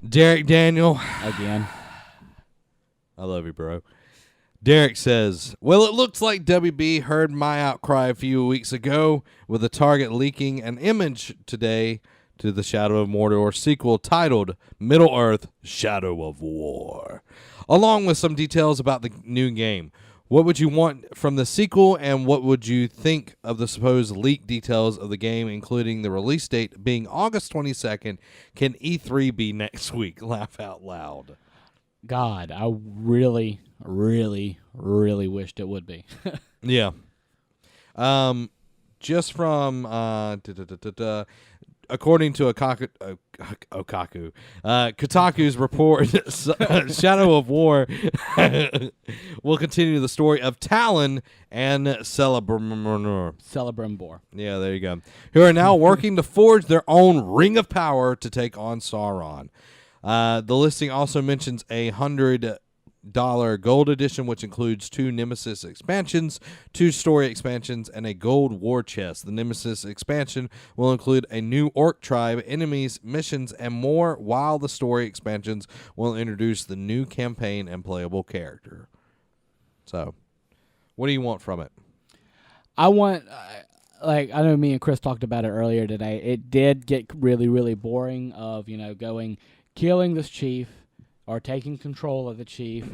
Derek Daniel. Again. I love you, bro. Derek says, well, it looks like WB heard my outcry a few weeks ago with a Target leaking an image today to the Shadow of Mordor sequel titled Middle-earth: Shadow of War, along with some details about the new game. What would you want from the sequel, and what would you think of the supposed leaked details of the game, including the release date being August 22nd? Can E3 be next week? Laugh out loud. God, I really, really, really wished it would be. Yeah. Just from according to Kotaku's report, Shadow of War will continue the story of Talon and Celebrimbor. Yeah, there you go. Who are now working to forge their own Ring of Power to take on Sauron. The listing also mentions a $100 gold edition, which includes 2 Nemesis expansions, 2 story expansions, and a gold war chest. The Nemesis expansion will include a new orc tribe, enemies, missions, and more, while the story expansions will introduce the new campaign and playable character. So, what do you want from it? I want, I know me and Chris talked about it earlier today. It did get really, really boring of, killing this chief, or taking control of the chief,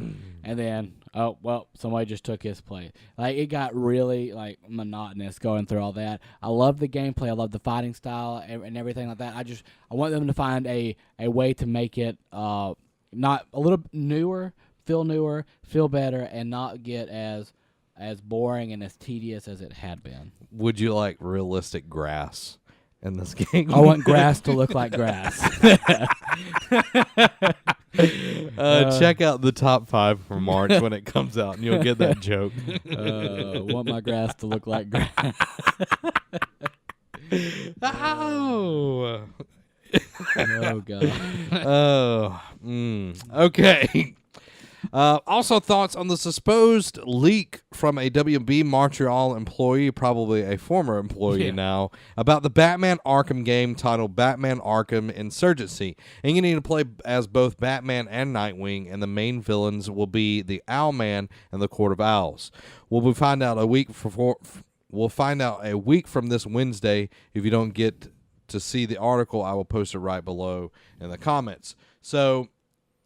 and then, oh, well, somebody just took his place. It got really, monotonous going through all that. I love the gameplay. I love the fighting style and everything like that. I want them to find a way to make it not a little newer, feel better, and not get as boring and as tedious as it had been. Would you like realistic grass in this game? I want grass to look like grass. Check out the top 5 for March when it comes out, and you'll get that joke. Want my grass to look like grass. Oh. Oh, God. Okay. Also, thoughts on the supposed leak from a WB Montreal employee, probably a former employee now, about the Batman Arkham game titled Batman Arkham Insurgency. And you need to play as both Batman and Nightwing, and the main villains will be the Owlman and the Court of Owls. We'll find out a week from this Wednesday. If you don't get to see the article, I will post it right below in the comments. So,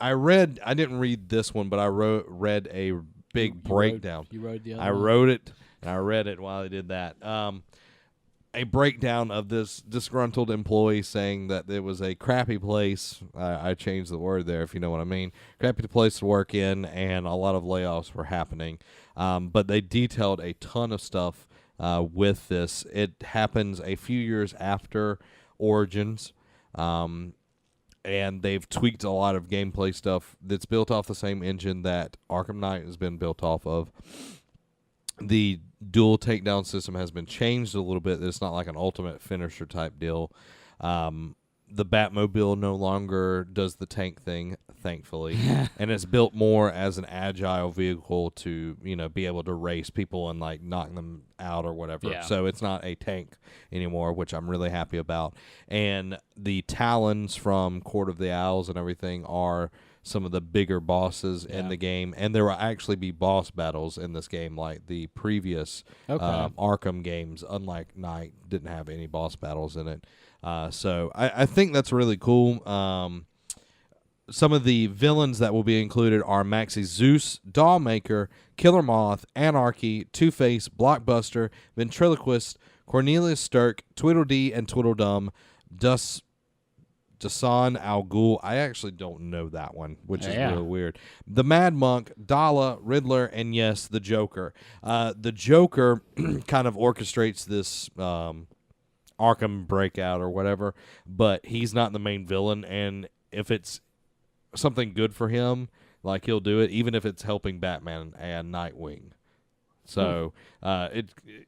I didn't read this one, but I read a big breakdown. You wrote the other I one? wrote it, and I read it while I did that. A breakdown of this disgruntled employee saying that it was a crappy place. I changed the word there, if you know what I mean. Crappy place to work in, and a lot of layoffs were happening. But they detailed a ton of stuff with this. It happens a few years after Origins. And they've tweaked a lot of gameplay stuff that's built off the same engine that Arkham Knight has been built off of. The dual takedown system has been changed a little bit. It's not like an ultimate finisher type deal. The Batmobile no longer does the tank thing, thankfully, and it's built more as an agile vehicle to, be able to race people and knock them out or whatever. Yeah. So it's not a tank anymore, which I'm really happy about. And the Talons from Court of the Owls and everything are some of the bigger bosses in the game, and there will actually be boss battles in this game like the previous Arkham games, unlike Knight, didn't have any boss battles in it. So I think that's really cool. Some of the villains that will be included are Maxi Zeus, Dollmaker, Killer Moth, Anarchy, Two-Face, Blockbuster, Ventriloquist, Cornelius Stirk, Tweedledee and Tweedledum, Dasan Al Ghul. I actually don't know that one, which is really weird. The Mad Monk, Dala, Riddler, and yes, the Joker. The Joker kind of orchestrates this Arkham breakout or whatever, but he's not the main villain, and if it's something good for him, he'll do it, even if it's helping Batman and Nightwing. So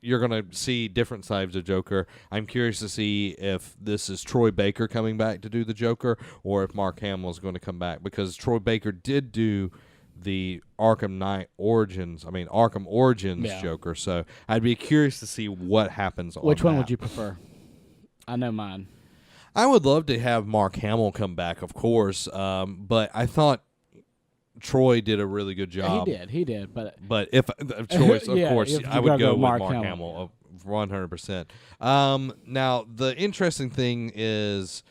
you're going to see different sides of Joker. I'm curious to see if this is Troy Baker coming back to do the Joker, or if Mark Hamill is going to come back, because Troy Baker did do the Arkham Origins Joker. So I'd be curious to see what happens on Which one that. would you prefer? I know mine. I would love to have Mark Hamill come back, of course, but I thought Troy did a really good job. He did. But if choice, of course, if I you would gotta go go with Mark Mark Hamill. Hamill, 100%. Now the interesting thing is,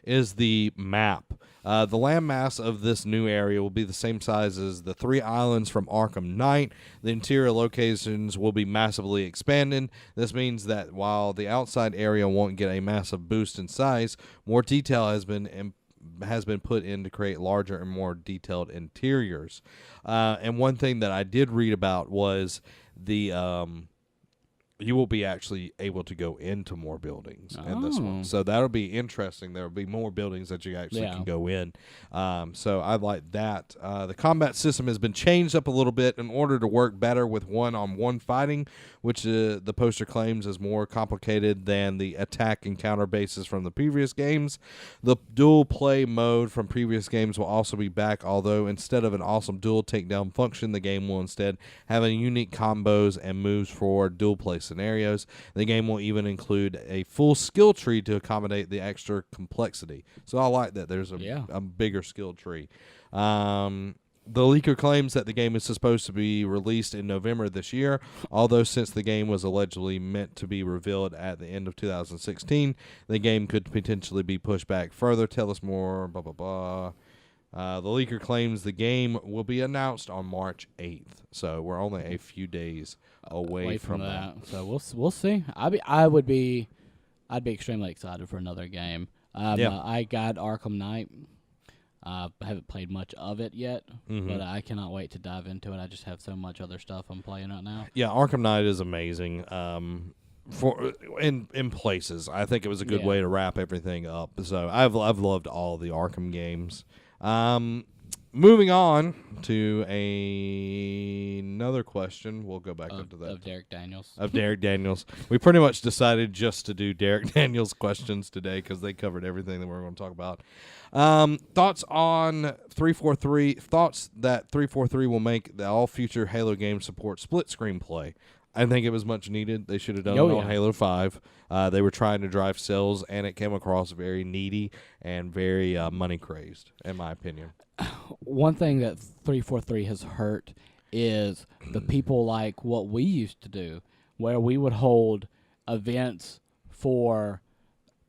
is the map. The landmass of this new area will be the same size as the 3 islands from Arkham Knight. The interior locations will be massively expanded. This means that while the outside area won't get a massive boost in size, more detail has been put in to create larger and more detailed interiors. And one thing that I did read about was the you will be actually able to go into more buildings in this one. So that'll be interesting. There will be more buildings that you actually can go in. So I like that. The combat system has been changed up a little bit in order to work better with one-on-one fighting, which the poster claims is more complicated than the attack and counter bases from the previous games. The dual play mode from previous games will also be back, although instead of an awesome dual takedown function, the game will instead have a unique combos and moves for dual play scenarios. The game will even include a full skill tree to accommodate the extra complexity. So I like that there's a bigger skill tree. The leaker claims that the game is supposed to be released in November this year, although since the game was allegedly meant to be revealed at the end of 2016, the game could potentially be pushed back further. Tell us more, blah, blah, blah. The leaker claims the game will be announced on March 8th, so we're only a few days away from that. So we'll see. I'd be extremely excited for another game. I got Arkham Knight. I haven't played much of it yet, but I cannot wait to dive into it. I just have so much other stuff I'm playing right now. Yeah, Arkham Knight is amazing. For in places, I think it was a good way to wrap everything up. So I've loved all the Arkham games. Moving on to another question. We'll go back up to that. Of Derek Daniels. Of Derek Daniels. We pretty much decided just to do Derek Daniels questions today because they covered everything that we were going to talk about. Thoughts on 343? Thoughts that 343 will make that all future Halo games support split screen play. I think it was much needed. They should have done it on Halo 5. They were trying to drive sales, and it came across very needy and very money-crazed, in my opinion. One thing that 343 has hurt is the people like what we used to do, where we would hold events for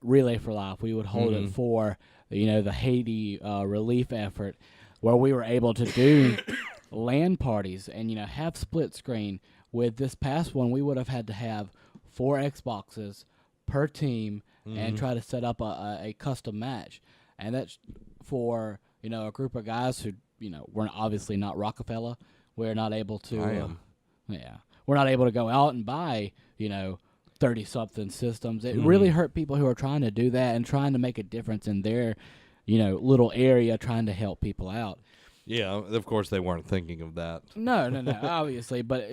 Relay for Life. We would hold it for, the Haiti relief effort, where we were able to do LAN parties and, have split screen. With this past one, we would have had to have 4 Xboxes per team and try to set up a custom match. And that's for, a group of guys who, we're obviously not Rockefeller. We're not able to we're not able to go out and buy, 30-something systems. It really hurt people who are trying to do that and trying to make a difference in their, little area, trying to help people out. Yeah, of course they weren't thinking of that. No, obviously, but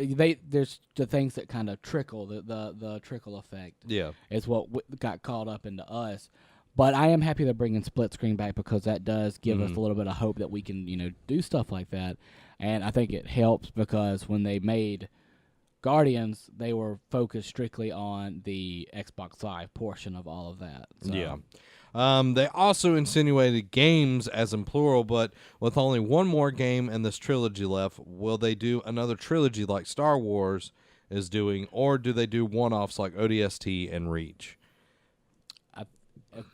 there's the things that kind of trickle, the trickle effect. Yeah, is what got caught up into us. But I am happy they're bringing split screen back because that does give us a little bit of hope that we can, do stuff like that. And I think it helps because when they made Guardians, they were focused strictly on the Xbox Live portion of all of that. So. Yeah. They also insinuated games as in plural, but with only one more game in this trilogy left, will they do another trilogy like Star Wars is doing, or do they do one-offs like ODST and Reach?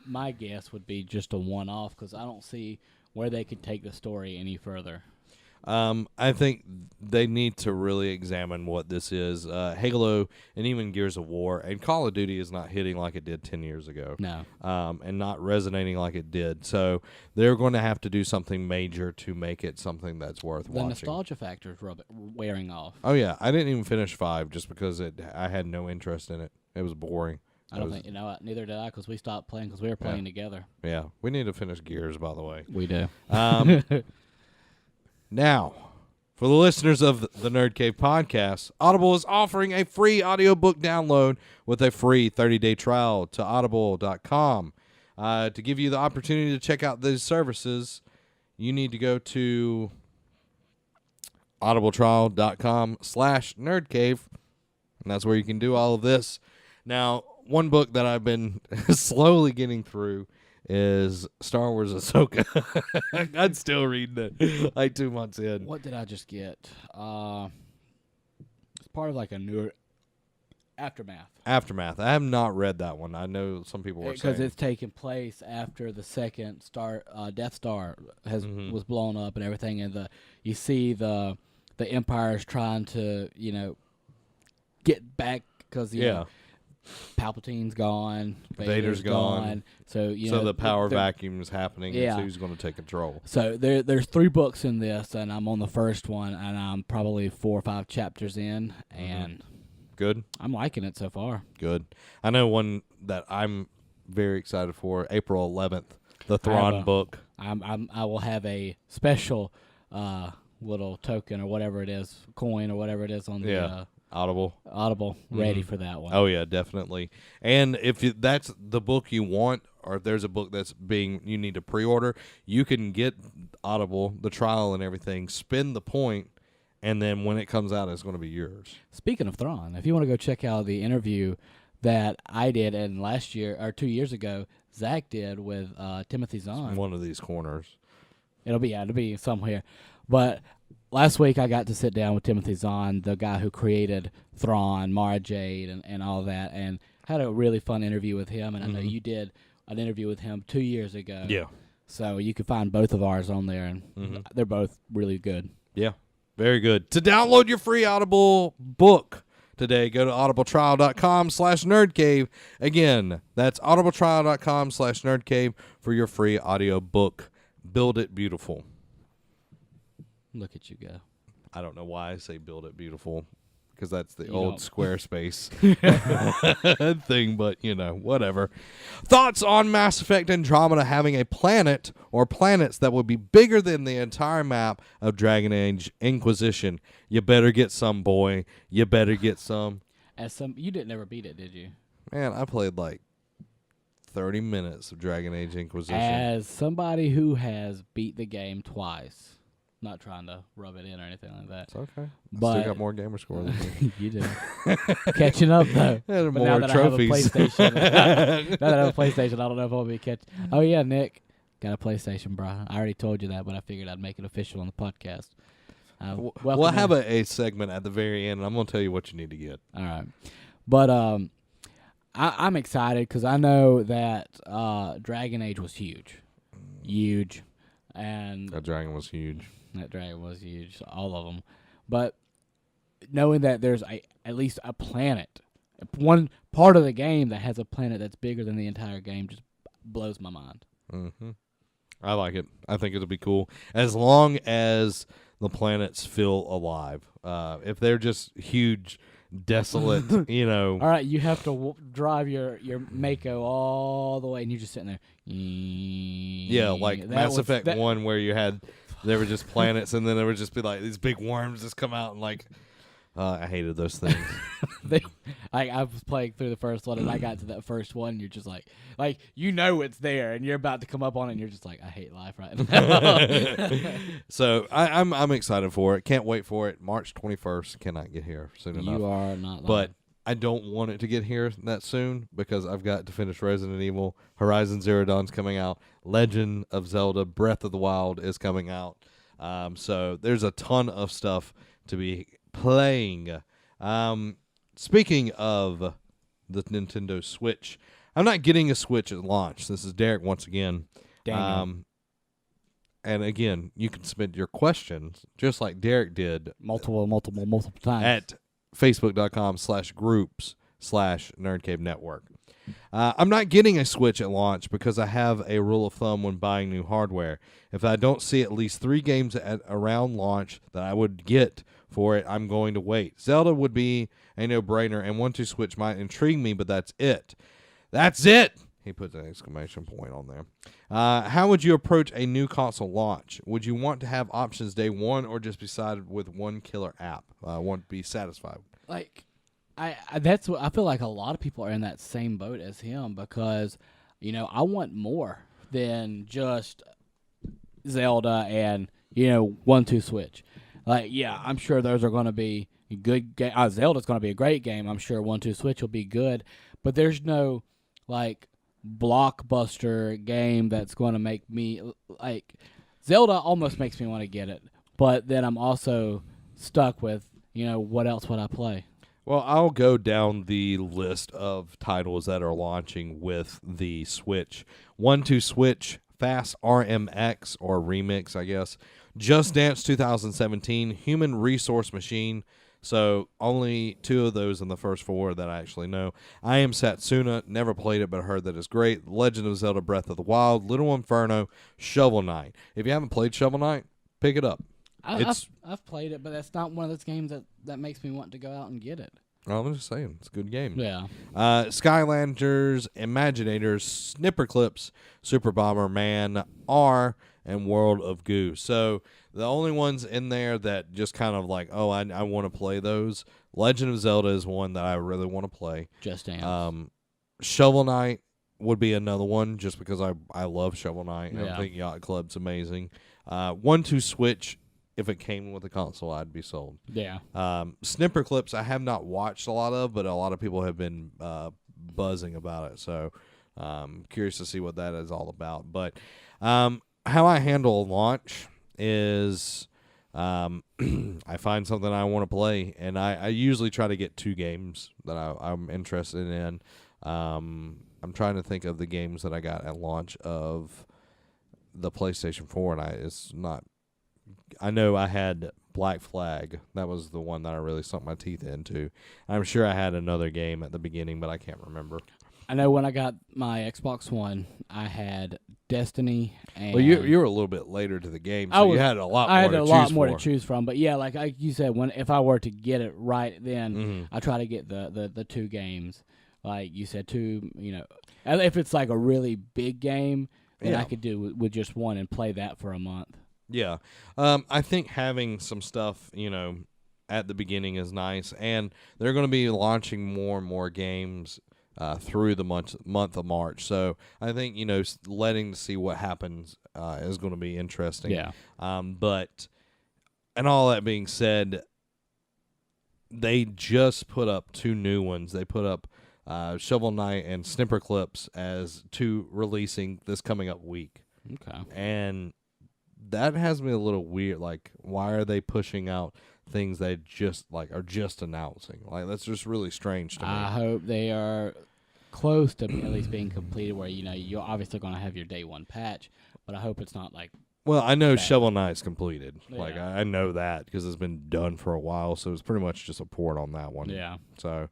My guess would be just a one-off because I don't see where they could take the story any further. I think they need to really examine what this is. Halo and even Gears of War and Call of Duty is not hitting like it did 10 years ago. No. And not resonating like it did. So they're going to have to do something major to make it something that's worth watching. The nostalgia factor is wearing off. Oh, yeah. I didn't even finish 5 just because I had no interest in it. It was boring. I don't think, neither did I because we stopped playing because we were playing together. Yeah. We need to finish Gears, by the way. We do. Now, for the listeners of the Nerd Cave podcast, Audible is offering a free audiobook download with a free 30-day trial to audible.com. To give you the opportunity to check out these services, you need to go to audibletrial.com/nerdcave, and that's where you can do all of this. Now, one book that I've been slowly getting through is Star Wars Ahsoka. I'm still reading it, like 2 months in. What did I just get? It's part of like a newer Aftermath. Aftermath. I have not read that one. I know some people were saying. Because it's taking place after the second Death Star was blown up and everything, and you see the Empire's trying to get back because Palpatine's gone, Vader's gone. So the power vacuum is happening. Yeah. So who's going to take control? So there's 3 books in this, and I'm on the first one, and I'm probably 4 or 5 chapters in, and good. I'm liking it so far. Good. I know one that I'm very excited for. April 11th, the Thrawn book. I will have a special little token or whatever it is, coin or whatever it is on the Audible ready for that one. Oh yeah, definitely. And if that's the book you want, or if there's a book you need to pre-order, you can get Audible, the trial and everything, spend the point, and then when it comes out, it's going to be yours. Speaking of Thrawn, if you want to go check out the interview that I did and last year or 2 years ago, Zach did with Timothy Zahn. One of these corners. It'll be somewhere. But last week I got to sit down with Timothy Zahn, the guy who created Thrawn, Mara Jade, and all that, and had a really fun interview with him. And I know you did an interview with him 2 years ago. Yeah. So you can find both of ours on there, and they're both really good. Yeah. Very good. To download your free Audible book today, go to audibletrial.com/nerdcave. Again, that's audibletrial.com/nerdcave for your free audio book. Build it beautiful. Look at you go. I don't know why I say build it beautiful, because that's the old Squarespace thing, but, whatever. Thoughts on Mass Effect Andromeda having a planet or planets that would be bigger than the entire map of Dragon Age Inquisition? You better get some, boy. You better get some. You didn't ever beat it, did you? Man, I played like 30 minutes of Dragon Age Inquisition. As somebody who has beat the game twice. Not trying to rub it in or anything like that. It's okay. But I still got more gamer score than you. You do. Catching up, though. And But more now that trophies. I have a PlayStation, now that I have a PlayStation, I don't know if I'll be catching. Oh, yeah, Nick. Got a PlayStation, bro. I already told you that, but I figured I'd make it official on the podcast. We'll have a segment at the very end, and I'm going to tell you what you need to get. All right. But I'm excited because I know that Dragon Age was huge. Huge. And That dragon was huge. That dragon was huge, all of them. But knowing that there's at least a planet, one part of the game that has a planet that's bigger than the entire game just blows my mind. Mm-hmm. I like it. I think it'll be cool. As long as the planets feel alive. If they're just huge, desolate, All right, you have to drive your Mako all the way, and you're just sitting there. Yeah, like Mass Effect 1 where there were just planets, and then there would just be like these big worms just come out, and like, I hated those things. I was playing through the first one, and I got to that first one, and you're just like it's there, and you're about to come up on it, and you're just like, I hate life right now. So I'm excited for it. Can't wait for it. March 21st. Cannot get here soon enough. You are not lying. But I don't want it to get here that soon because I've got to finish Resident Evil. Horizon Zero Dawn's coming out. Legend of Zelda Breath of the Wild is coming out. So there's a ton of stuff to be playing. Speaking of the Nintendo Switch, I'm not getting a Switch at launch. This is Derek once again. And again, you can submit your questions just like Derek did. Multiple times. At facebook.com/groups/Nerdcave Network. I'm not getting a Switch at launch because I have a rule of thumb when buying new hardware. If I don't see at least 3 games around launch that I would get for it, I'm going to wait. Zelda would be a no-brainer, and 1-2 Switch might intrigue me, but that's it. That's it! He puts an exclamation point on there. How would you approach a new console launch? Would you want to have options day one or just be satisfied with one killer app? Want to be satisfied? Like, that's what I feel like a lot of people are in that same boat as him because, I want more than just Zelda and, 1-2 Switch. Like, yeah, I'm sure those are going to be good games. Zelda's going to be a great game. I'm sure 1-2 Switch will be good. but there's no like blockbuster game that's going to make me like Zelda almost makes me want to get it, but then I'm also stuck with, what else would I play? Well, I'll go down the list of titles that are launching with the Switch. 1-2 Switch, Fast RMX, or Remix, I guess. Just Dance 2017, Human Resource Machine. So only 2 of those in the first 4 that I actually know. I Am Satsuna, never played it but heard that it's great. Legend of Zelda Breath of the Wild, Little Inferno, Shovel Knight. If you haven't played Shovel Knight, pick it up. I've played it, but that's not one of those games that makes me want to go out and get it. I'm just saying, it's a good game. Yeah. Skylanders, Imaginators, Snipper Clips, Super Bomberman R, and World of Goo. So the only ones in there that just kind of like, I want to play those. Legend of Zelda is one that I really want to play. Just Dance. Shovel Knight would be another one just because I love Shovel Knight. Yeah. I think Yacht Club's amazing. 1-2 Switch, if it came with a console, I'd be sold. Yeah. Snipper Clips, I have not watched a lot of, but a lot of people have been buzzing about it. So curious to see what that is all about. But how I handle launch is I find something I want to play, and I usually try to get 2 games that I'm interested in. I'm trying to think of the games that I got at launch of the PlayStation 4, and it's not. I know I had Black Flag. That was the one that I really sunk my teeth into. I'm sure I had another game at the beginning, but I can't remember. I know when I got my Xbox One, I had Destiny. And Well, you were a little bit later to the game, so you had a lot more to choose for. I had a lot more to choose from. But yeah, like you said, if I were to get it right then, I try to get the 2 games. Like you said, 2, if it's like a really big game, then I could do with just 1 and play that for a month. Yeah. I think having some stuff, at the beginning is nice, and they're going to be launching more and more games through the month of March. So I think, letting to see what happens is going to be interesting. Yeah. But, and all that being said, they just put up 2 new ones. They put up Shovel Knight and Snipper Clips as 2 releasing this coming up week. Okay. And that has me a little weird. Like, why are they pushing out things they just are just announcing? Like, that's just really strange to me. I hope they are close to at least being completed where, you're obviously going to have your day 1 patch, but I hope it's not like. Well, I know Shovel Knight's completed. Yeah. Like, I know that because it's been done for a while, so it's pretty much just a port on that one. Yeah. So,